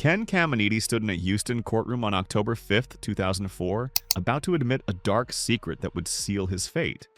Ken Caminiti stood in a Houston courtroom on October 5, 2004, about to admit a dark secret that would seal his fate.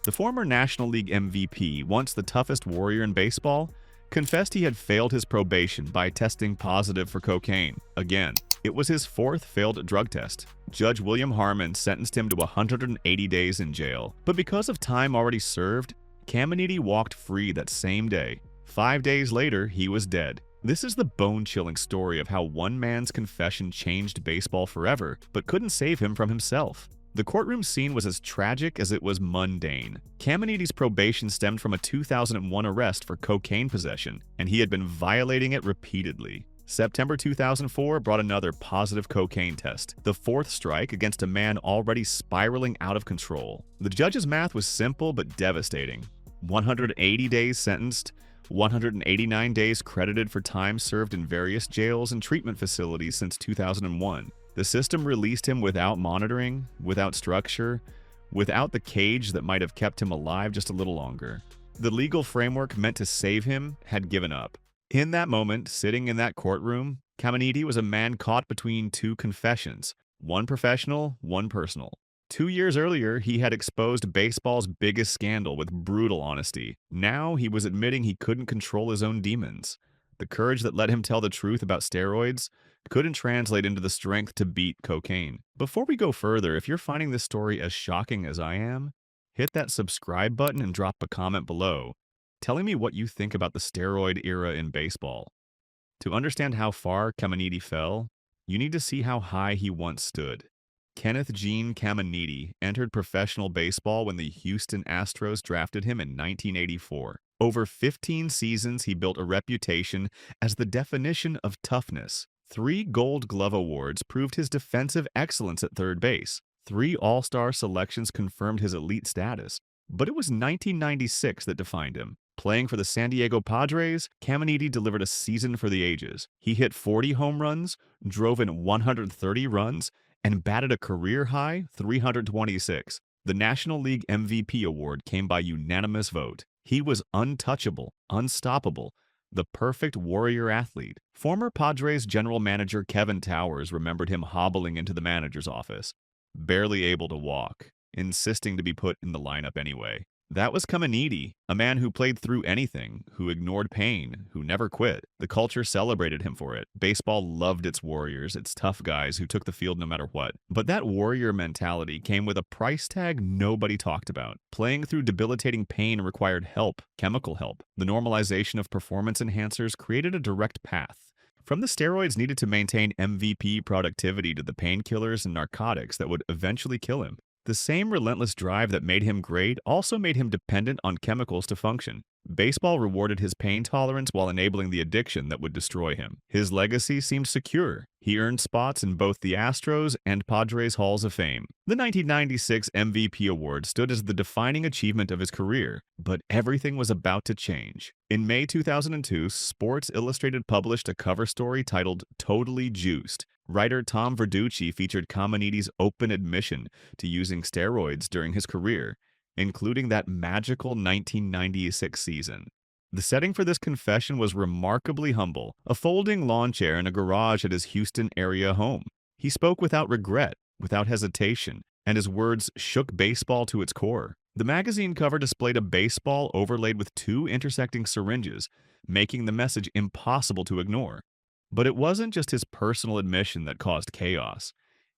The former National League MVP, once the toughest warrior in baseball, confessed he had failed his probation by testing positive for cocaine. Again, it was his fourth failed drug test. Judge William Harmon sentenced him to 180 days in jail, but because of time already served, Caminiti walked free that same day. 5 days later, he was dead. This is the bone-chilling story of how one man's confession changed baseball forever, but couldn't save him from himself. The courtroom scene was as tragic as it was mundane. Caminiti's probation stemmed from a 2001 arrest for cocaine possession, and he had been violating it repeatedly. September 2004 brought another positive cocaine test, the fourth strike against a man already spiraling out of control. The judge's math was simple but devastating. 180 days sentenced, 189 days credited for time served in various jails and treatment facilities since 2001. The system released him without monitoring, without structure, without the cage that might have kept him alive just a little longer. The legal framework meant to save him had given up. In that moment, sitting in that courtroom, Caminiti was a man caught between two confessions, one professional, one personal. 2 years earlier, he had exposed baseball's biggest scandal with brutal honesty. Now he was admitting he couldn't control his own demons. The courage that let him tell the truth about steroids couldn't translate into the strength to beat cocaine. Before we go further, if you're finding this story as shocking as I am, hit that subscribe button and drop a comment below, telling me what you think about the steroid era in baseball. To understand how far Caminiti fell, you need to see how high he once stood. Kenneth Gene Caminiti entered professional baseball when the Houston Astros drafted him in 1984. Over 15 seasons, he built a reputation as the definition of toughness. 3 Gold Glove awards proved his defensive excellence at third base. 3 All-Star selections confirmed his elite status. But it was 1996 that defined him. Playing for the San Diego Padres, Caminiti delivered a season for the ages. He hit 40 home runs, drove in 130 runs, and batted a career-high 326. The National League MVP award came by unanimous vote. He was untouchable, unstoppable, the perfect warrior athlete. Former Padres general manager Kevin Towers remembered him hobbling into the manager's office, barely able to walk, insisting to be put in the lineup anyway. That was Caminiti, a man who played through anything, who ignored pain, who never quit. The culture celebrated him for it. Baseball loved its warriors, its tough guys who took the field no matter what. But that warrior mentality came with a price tag nobody talked about. Playing through debilitating pain required help, chemical help. The normalization of performance enhancers created a direct path. From the steroids needed to maintain MVP productivity to the painkillers and narcotics that would eventually kill him. The same relentless drive that made him great also made him dependent on chemicals to function. Baseball rewarded his pain tolerance while enabling the addiction that would destroy him. His legacy seemed secure. He earned spots in both the Astros and Padres Halls of Fame. The 1996 MVP award stood as the defining achievement of his career, but everything was about to change. In May 2002, Sports Illustrated published a cover story titled "Totally Juiced." Writer Tom Verducci featured Caminiti's open admission to using steroids during his career, including that magical 1996 season. The setting for this confession was remarkably humble, a folding lawn chair in a garage at his Houston area home. He spoke without regret, without hesitation, and his words shook baseball to its core. The magazine cover displayed a baseball overlaid with 2 intersecting syringes, making the message impossible to ignore. But it wasn't just his personal admission that caused chaos.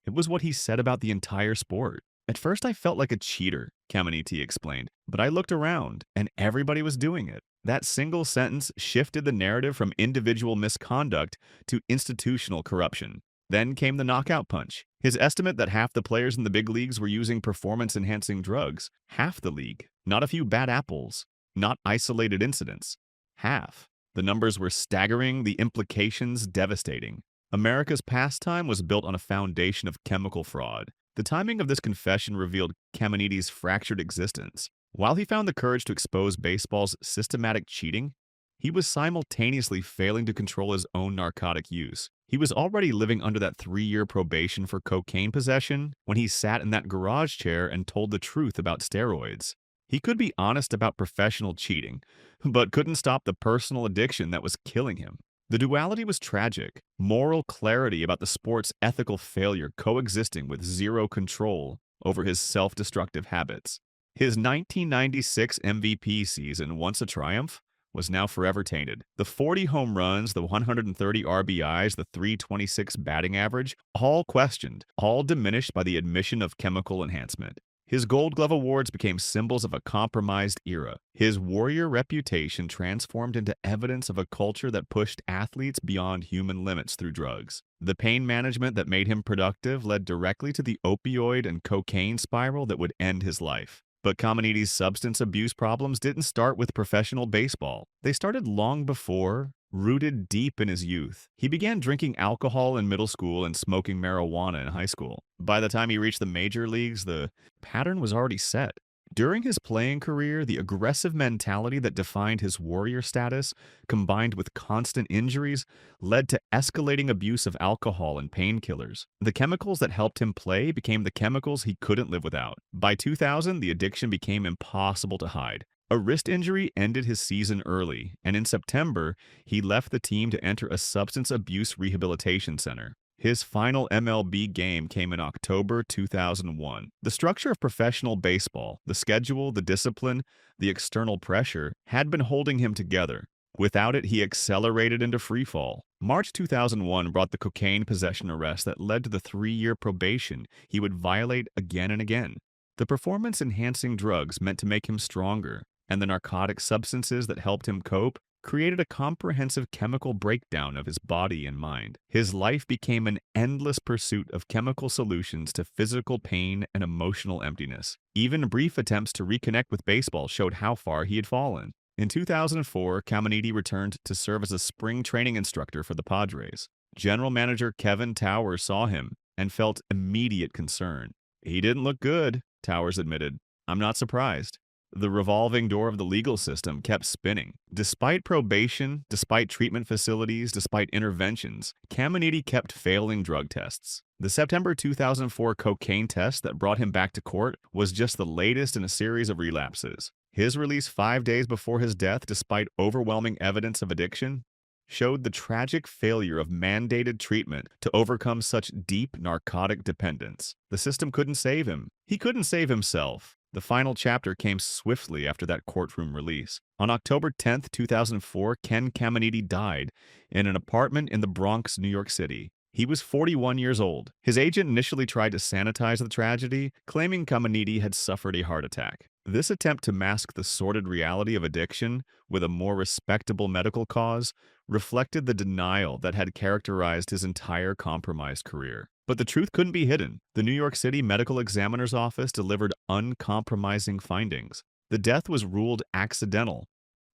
It was what he said about the entire sport. At first I felt like a cheater, Caminiti explained, but I looked around, and everybody was doing it. That single sentence shifted the narrative from individual misconduct to institutional corruption. Then came the knockout punch. His estimate that half the players in the big leagues were using performance-enhancing drugs. Half the league. Not a few bad apples. Not isolated incidents. Half. The numbers were staggering, the implications devastating. America's pastime was built on a foundation of chemical fraud. The timing of this confession revealed Caminiti's fractured existence. While he found the courage to expose baseball's systematic cheating, he was simultaneously failing to control his own narcotic use. He was already living under that 3-year probation for cocaine possession when he sat in that garage chair and told the truth about steroids. He could be honest about professional cheating, but couldn't stop the personal addiction that was killing him. The duality was tragic. Moral clarity about the sport's ethical failure coexisting with zero control over his self-destructive habits. His 1996 MVP season, once a triumph, was now forever tainted. The 40 home runs, the 130 RBIs, the 326 batting average, all questioned, all diminished by the admission of chemical enhancement. His Gold Glove awards became symbols of a compromised era. His warrior reputation transformed into evidence of a culture that pushed athletes beyond human limits through drugs. The pain management that made him productive led directly to the opioid and cocaine spiral that would end his life. But Caminiti's substance abuse problems didn't start with professional baseball. They started long before, rooted deep in his youth. He began drinking alcohol in middle school and smoking marijuana in high school. By the time he reached the major leagues, the pattern was already set. During his playing career, the aggressive mentality that defined his warrior status, combined with constant injuries, led to escalating abuse of alcohol and painkillers. The chemicals that helped him play became the chemicals he couldn't live without. By 2000, the addiction became impossible to hide. A wrist injury ended his season early, and in September, he left the team to enter a substance abuse rehabilitation center. His final MLB game came in October 2001. The structure of professional baseball, the schedule, the discipline, the external pressure, had been holding him together. Without it, he accelerated into freefall. March 2001 brought the cocaine possession arrest that led to the 3-year probation he would violate again and again. The performance-enhancing drugs meant to make him stronger, and the narcotic substances that helped him cope created a comprehensive chemical breakdown of his body and mind. His life became an endless pursuit of chemical solutions to physical pain and emotional emptiness. Even brief attempts to reconnect with baseball showed how far he had fallen. In 2004, Caminiti returned to serve as a spring training instructor for the Padres. General manager Kevin Towers saw him and felt immediate concern. "He didn't look good," Towers admitted. "I'm not surprised." The revolving door of the legal system kept spinning. Despite probation, despite treatment facilities, despite interventions, Caminiti kept failing drug tests. The September 2004 cocaine test that brought him back to court was just the latest in a series of relapses. His release 5 days before his death, despite overwhelming evidence of addiction, showed the tragic failure of mandated treatment to overcome such deep narcotic dependence. The system couldn't save him. He couldn't save himself. The final chapter came swiftly after that courtroom release. On October 10, 2004, Ken Caminiti died in an apartment in the Bronx, New York City. He was 41 years old. His agent initially tried to sanitize the tragedy, claiming Caminiti had suffered a heart attack. This attempt to mask the sordid reality of addiction with a more respectable medical cause reflected the denial that had characterized his entire compromised career. But the truth couldn't be hidden. The New York City Medical Examiner's Office delivered uncompromising findings. The death was ruled accidental,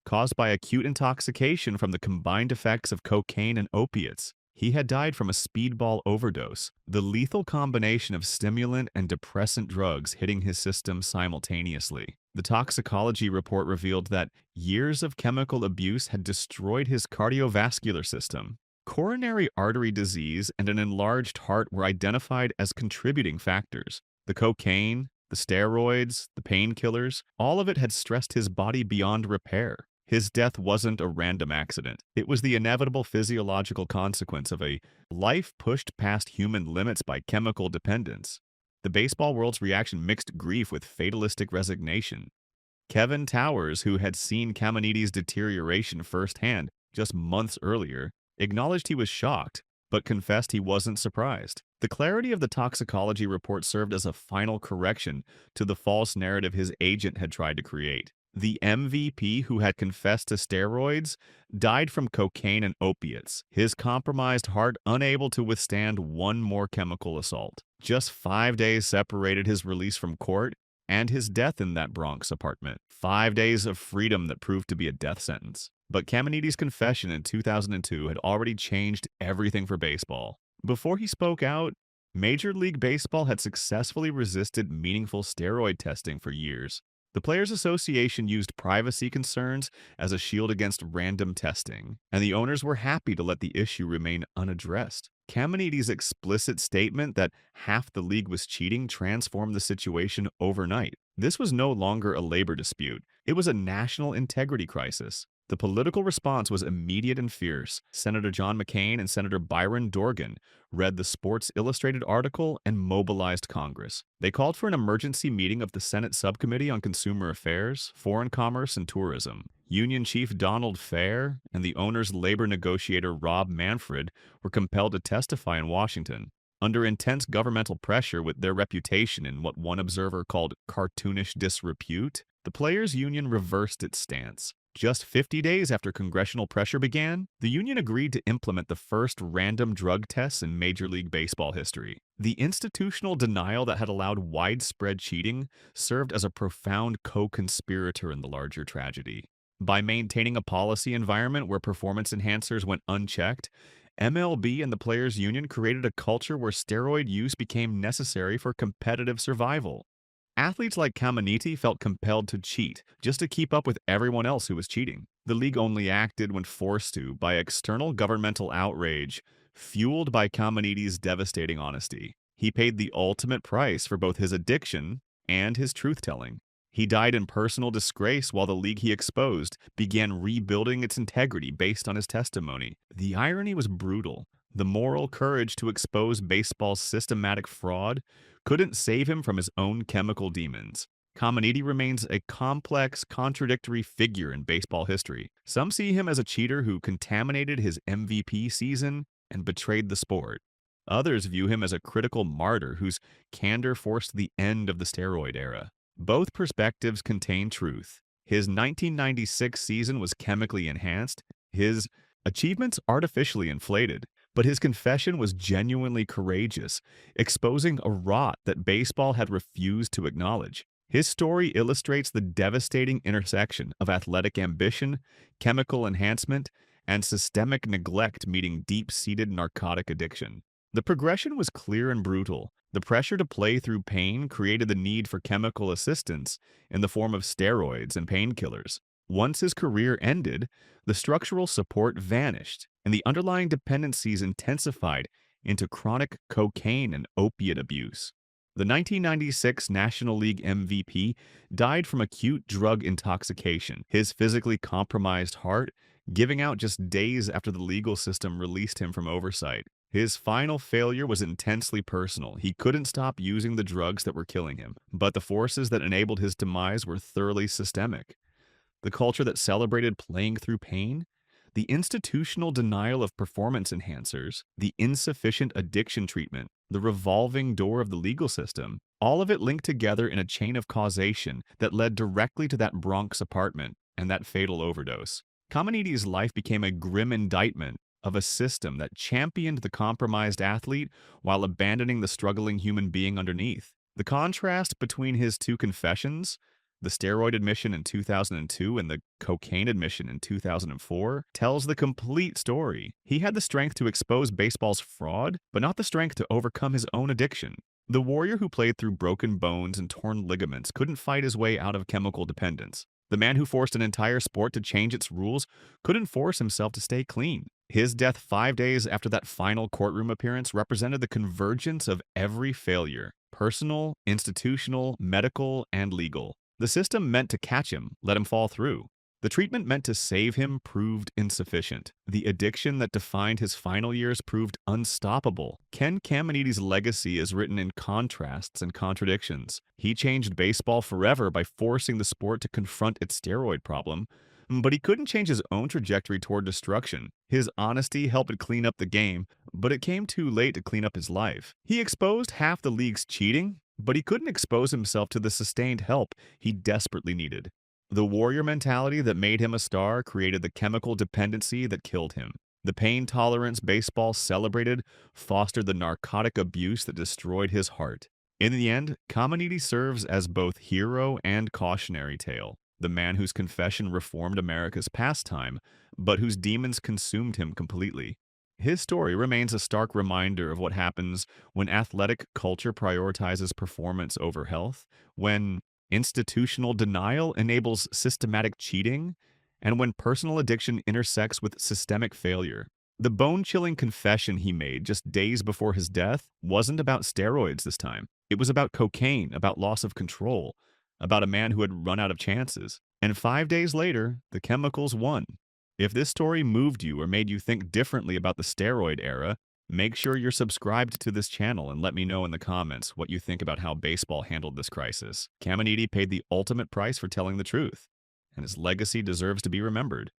caused by acute intoxication from the combined effects of cocaine and opiates. He had died from a speedball overdose, the lethal combination of stimulant and depressant drugs hitting his system simultaneously. The toxicology report revealed that years of chemical abuse had destroyed his cardiovascular system. Coronary artery disease and an enlarged heart were identified as contributing factors. The cocaine, the steroids, the painkillers, all of it had stressed his body beyond repair. His death wasn't a random accident. It was the inevitable physiological consequence of a life pushed past human limits by chemical dependence. The baseball world's reaction mixed grief with fatalistic resignation. Kevin Towers, who had seen Caminiti's deterioration firsthand just months earlier, acknowledged he was shocked, but confessed he wasn't surprised. The clarity of the toxicology report served as a final correction to the false narrative his agent had tried to create. The MVP, who had confessed to steroids, died from cocaine and opiates, his compromised heart unable to withstand one more chemical assault. Just 5 days separated his release from court and his death in that Bronx apartment. 5 days of freedom that proved to be a death sentence. But Caminiti's confession in 2002 had already changed everything for baseball. Before he spoke out, Major League Baseball had successfully resisted meaningful steroid testing for years. The Players Association used privacy concerns as a shield against random testing, and the owners were happy to let the issue remain unaddressed. Caminiti's explicit statement that half the league was cheating transformed the situation overnight. This was no longer a labor dispute. It was a national integrity crisis. The political response was immediate and fierce. Senator John McCain and Senator Byron Dorgan read the Sports Illustrated article and mobilized Congress. They called for an emergency meeting of the Senate Subcommittee on Consumer Affairs, Foreign Commerce, and Tourism. Union Chief Donald Fair and the owner's labor negotiator Rob Manfred were compelled to testify in Washington. Under intense governmental pressure with their reputation in what one observer called cartoonish disrepute, the players' union reversed its stance. Just 50 days after congressional pressure began, the union agreed to implement the first random drug tests in Major League Baseball history. The institutional denial that had allowed widespread cheating served as a profound co-conspirator in the larger tragedy. By maintaining a policy environment where performance enhancers went unchecked, MLB and the players' union created a culture where steroid use became necessary for competitive survival. Athletes like Caminiti felt compelled to cheat just to keep up with everyone else who was cheating. The league only acted when forced to by external governmental outrage, fueled by Caminiti's devastating honesty. He paid the ultimate price for both his addiction and his truth-telling. He died in personal disgrace while the league he exposed began rebuilding its integrity based on his testimony. The irony was brutal. The moral courage to expose baseball's systematic fraud couldn't save him from his own chemical demons. Caminiti remains a complex, contradictory figure in baseball history. Some see him as a cheater who contaminated his MVP season and betrayed the sport. Others view him as a critical martyr whose candor forced the end of the steroid era. Both perspectives contain truth. His 1996 season was chemically enhanced, his achievements artificially inflated, but his confession was genuinely courageous, exposing a rot that baseball had refused to acknowledge. His story illustrates the devastating intersection of athletic ambition, chemical enhancement, and systemic neglect meeting deep-seated narcotic addiction. The progression was clear and brutal. The pressure to play through pain created the need for chemical assistance in the form of steroids and painkillers. Once his career ended, the structural support vanished, and the underlying dependencies intensified into chronic cocaine and opiate abuse. The 1996 National League MVP died from acute drug intoxication, his physically compromised heart giving out just days after the legal system released him from oversight. His final failure was intensely personal. He couldn't stop using the drugs that were killing him, but the forces that enabled his demise were thoroughly systemic. The culture that celebrated playing through pain, the institutional denial of performance enhancers, the insufficient addiction treatment, the revolving door of the legal system, all of it linked together in a chain of causation that led directly to that Bronx apartment and that fatal overdose. Caminiti's life became a grim indictment of a system that championed the compromised athlete while abandoning the struggling human being underneath. The contrast between his two confessions, the steroid admission in 2002 and the cocaine admission in 2004, tells the complete story. He had the strength to expose baseball's fraud, but not the strength to overcome his own addiction. The warrior who played through broken bones and torn ligaments couldn't fight his way out of chemical dependence. The man who forced an entire sport to change its rules couldn't force himself to stay clean. His death 5 days after that final courtroom appearance represented the convergence of every failure: personal, institutional, medical, and legal. The system meant to catch him, let him fall through. The treatment meant to save him proved insufficient. The addiction that defined his final years proved unstoppable. Ken Caminiti's legacy is written in contrasts and contradictions. He changed baseball forever by forcing the sport to confront its steroid problem, but he couldn't change his own trajectory toward destruction. His honesty helped clean up the game, but it came too late to clean up his life. He exposed half the league's cheating, but he couldn't expose himself to the sustained help he desperately needed. The warrior mentality that made him a star created the chemical dependency that killed him. The pain tolerance baseball celebrated fostered the narcotic abuse that destroyed his heart. In the end, Caminiti serves as both hero and cautionary tale. The man whose confession reformed America's pastime, but whose demons consumed him completely. His story remains a stark reminder of what happens when athletic culture prioritizes performance over health, when institutional denial enables systematic cheating, and when personal addiction intersects with systemic failure. The bone-chilling confession he made just days before his death wasn't about steroids this time. It was about cocaine, about loss of control, about a man who had run out of chances. And 5 days later, the chemicals won. If this story moved you or made you think differently about the steroid era, make sure you're subscribed to this channel and let me know in the comments what you think about how baseball handled this crisis. Caminiti paid the ultimate price for telling the truth, and his legacy deserves to be remembered.